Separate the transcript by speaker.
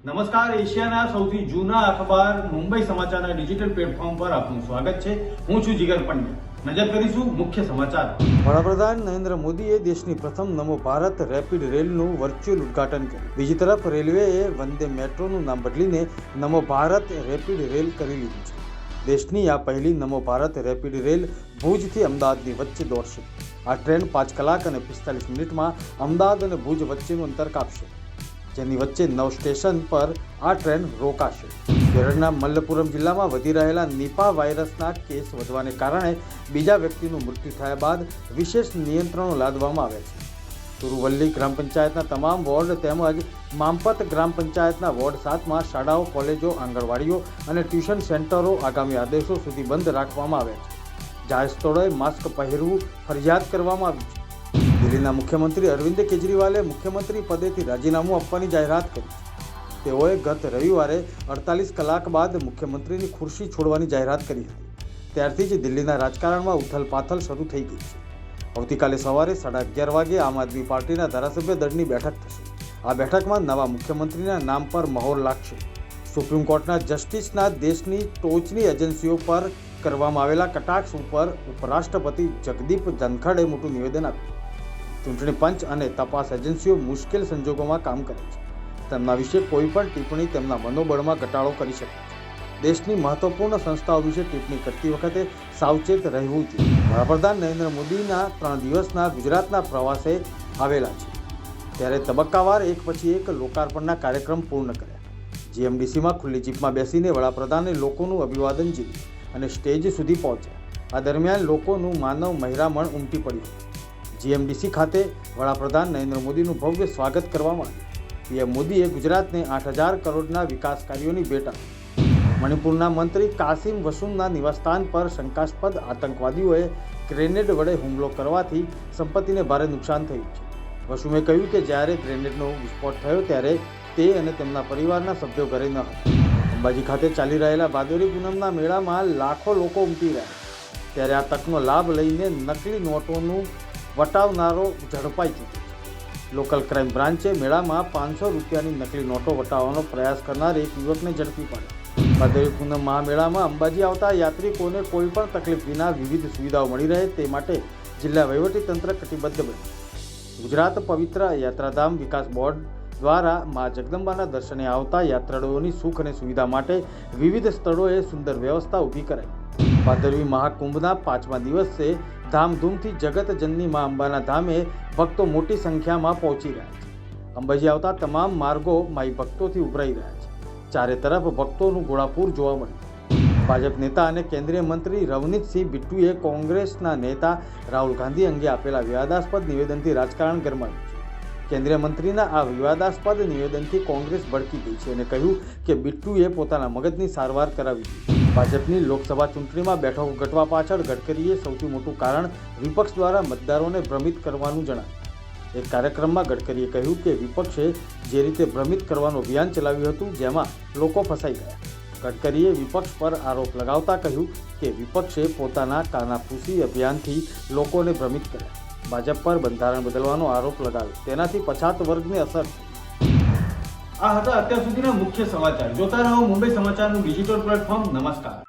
Speaker 1: નમસ્કાર, એશિયાના સૌથી જૂના અખબાર મુંબઈ સમાચારના ડિજિટલ પ્લેટફોર્મ પર આપનું સ્વાગત છે. હું છું જીગર પંડ્યા. નજર કરીશું મુખ્ય સમાચાર.
Speaker 2: વડાપ્રધાન નરેન્દ્ર મોદીએ દેશની પ્રથમ નમો ભારત રેપિડ રેલનું વર્ચ્યુઅલ ઉદ્ઘાટન કર્યું. બીજી તરફ રેલવેએ વંદે મેટ્રોનું નામ બદલીને નમો ભારત રેપિડ રેલ કરી લીધું છે. દેશની આ પહેલી નમો ભારત રેપિડ રેલ ભુજથી અમદાવાદની વચ્ચે દોડશે. આ ટ્રેન 5 કલાક અને 45 મિનિટમાં અમદાવાદ અને ભુજ વચ્ચેનું અંતર કાપશે, જેની વચ્ચે 9 સ્ટેશન પર આ ટ્રેન રોકાશે. કેરળના મલ્લપુરમ જિલ્લામાં વધી રહેલા નિપા વાયરસના કેસ વધવાને કારણે બીજા વ્યક્તિનું મૃત્યુ થયા બાદ વિશેષ નિયંત્રણો લાદવામાં આવ્યા છે. તુરુવલ્લી ગ્રામ પંચાયતના તમામ વોર્ડ તેમજ મામપત ગ્રામ પંચાયતના વોર્ડ 7માં શાળાઓ, કોલેજો, આંગણવાડીઓ અને ટ્યુશન સેન્ટરો આગામી આદેશો સુધી બંધ રાખવામાં આવ્યા છે. જાહેર સ્થળોએ માસ્ક પહેરવું ફરજિયાત કરવામાં આવ્યું છે. દિલ્હીના મુખ્યમંત્રી અરવિંદ કેજરીવાલે મુખ્યમંત્રી પદેથી રાજીનામું આપવાની જાહેરાત કરી છે. તેઓએ ગત રવિવારે 48 કલાક બાદ મુખ્યમંત્રીની ખુરશી છોડવાની જાહેરાત કરી હતી. ત્યારથી જ દિલ્હીના રાજકારણમાં ઉથલપાથલ શરૂ થઈ ગઈ છે. આવતીકાલે સવારે 11:30 વાગે આમ આદમી પાર્ટીના ધારાસભ્ય દળની બેઠક થશે. આ બેઠકમાં નવા મુખ્યમંત્રીના નામ પર મહોર લાગશે. સુપ્રીમ કોર્ટના જસ્ટિસના દેશની ટોચની એજન્સીઓ પર કરવામાં આવેલા કટાક્ષ ઉપર ઉપરાષ્ટ્રપતિ જગદીપ ધનખડે મોટું નિવેદન આપ્યું. ચૂંટણી પંચ અને તપાસ એજન્સીઓ મુશ્કેલ સંજોગોમાં કામ કરે છે. તેમના વિશે કોઈ પણ ટિપ્પણી તેમના મનોબળમાં ઘટાડો કરી શકે છે. દેશની મહત્વપૂર્ણ સંસ્થાઓ વિશે ટિપ્પણી કરતી વખતે સાવચેત રહેવું જોઈએ. વડાપ્રધાન નરેન્દ્ર મોદીના 3 દિવસના ગુજરાતના પ્રવાસે આવેલા છે, ત્યારે તબક્કાવાર એક પછી એક લોકાર્પણના કાર્યક્રમ પૂર્ણ કર્યા. જીએમડીસીમાં ખુલ્લી જીપમાં બેસીને વડાપ્રધાને લોકોનું અભિવાદન ઝીલ્યું અને સ્ટેજ સુધી પહોંચ્યા. આ દરમિયાન લોકોનું માનવ મહેરામણ ઉમટી પડ્યું. જીએમડીસી ખાતે વડાપ્રધાન નરેન્દ્ર મોદીનું ભવ્ય સ્વાગત કરવામાં આવ્યું. પીએમ મોદીએ ગુજરાતને 8,000 કરોડના વિકાસ કાર્યોની ભેટ આપી. મણિપુરના મંત્રી કાસિમ વસુમના નિવાસસ્થાન પર શંકાસ્પદ આતંકવાદીઓએ ગ્રેનેડ વડે હુમલો કરવાથી સંપત્તિને ભારે નુકસાન થયું છે. વસુમે કહ્યું કે જ્યારે ગ્રેનેડનો વિસ્ફોટ થયો ત્યારે તે અને તેમના પરિવારના સભ્યો ઘરે ન હતા. અંબાજી ખાતે ચાલી રહેલા ભાદરવી પૂનમના મેળામાં લાખો લોકો ઉમટી રહ્યા, ત્યારે આ તકનો લાભ લઈને નકલી નોટોનું વટાવનારો ઝડપાઈ ચૂક્યો છે. લોકલ ક્રાઇમ બ્રાન્ચે મેળામાં 500 રૂપિયાની નકલી નોટો વટાવવાનો પ્રયાસ કરનાર એક યુવકને ઝડપી પાડ્યો. ભાદરવી પૂનમ મહામેળામાં અંબાજી આવતા યાત્રિકોને કોઈ પણ તકલીફ વિના વિવિધ સુવિધાઓ મળી રહે તે માટે જિલ્લા વહીવટીતંત્ર કટિબદ્ધ બન્યું. ગુજરાત પવિત્ર યાત્રાધામ વિકાસ બોર્ડ દ્વારા મા જગદંબાના દર્શને આવતા યાત્રાળુઓની સુખ અને સુવિધા માટે વિવિધ સ્થળોએ સુંદર વ્યવસ્થા ઊભી કરાઈ. ભાદરવી મહાકુંભના 5મા દિવસે ધામધૂમથી જગતજનની મા અંબાના ધામે ભક્તો મોટી સંખ્યામાં પહોંચી રહ્યા છે. અંબાજી આવતા તમામ માર્ગો માઈ ભક્તોથી ઉભરાઈ રહ્યા છે. ચારે તરફ ભક્તોનું ઘોડાપૂર જોવા મળ્યું. ભાજપ નેતા અને કેન્દ્રીય મંત્રી રવનીતસિંહ બિટ્ટુએ કોંગ્રેસના નેતા રાહુલ ગાંધી અંગે આપેલા વિવાદાસ્પદ નિવેદનથી રાજકારણ ગરમાયું છે. કેન્દ્રીય મંત્રીના આ વિવાદાસ્પદ નિવેદનથી કોંગ્રેસ ભડકી ગઈ છે અને કહ્યું કે બિટ્ટુએ પોતાના મગજની સારવાર કરાવી હતી. ભાજપની લોકસભા ચૂંટણીમાં બેઠકો ઘટવા પાછળ ગડકરીએ સૌથી મોટું કારણ વિપક્ષ દ્વારા મતદારોને ભ્રમિત કરવાનું જણાવ્યું. એક કાર્યક્રમમાં ગડકરીએ કહ્યું કે વિપક્ષે જે રીતે ભ્રમિત કરવાનું અભિયાન ચલાવ્યું હતું, જેમાં લોકો ફસાઈ ગયા. ગડકરીએ વિપક્ષ પર આરોપ લગાવતા કહ્યું કે વિપક્ષે પોતાના કાનાફૂસી અભિયાનથી લોકોને ભ્રમિત કર્યા. ભાજપ પર બંધારણ બદલવાનો આરોપ લગાવ્યો, તેનાથી પછાત વર્ગને અસર થઈ.
Speaker 1: આ હતા અત્યાર સુધીના મુખ્ય સમાચાર. જોતા રહો મુંબઈ સમાચારનું ડિજિટલ પ્લેટફોર્મ. નમસ્કાર.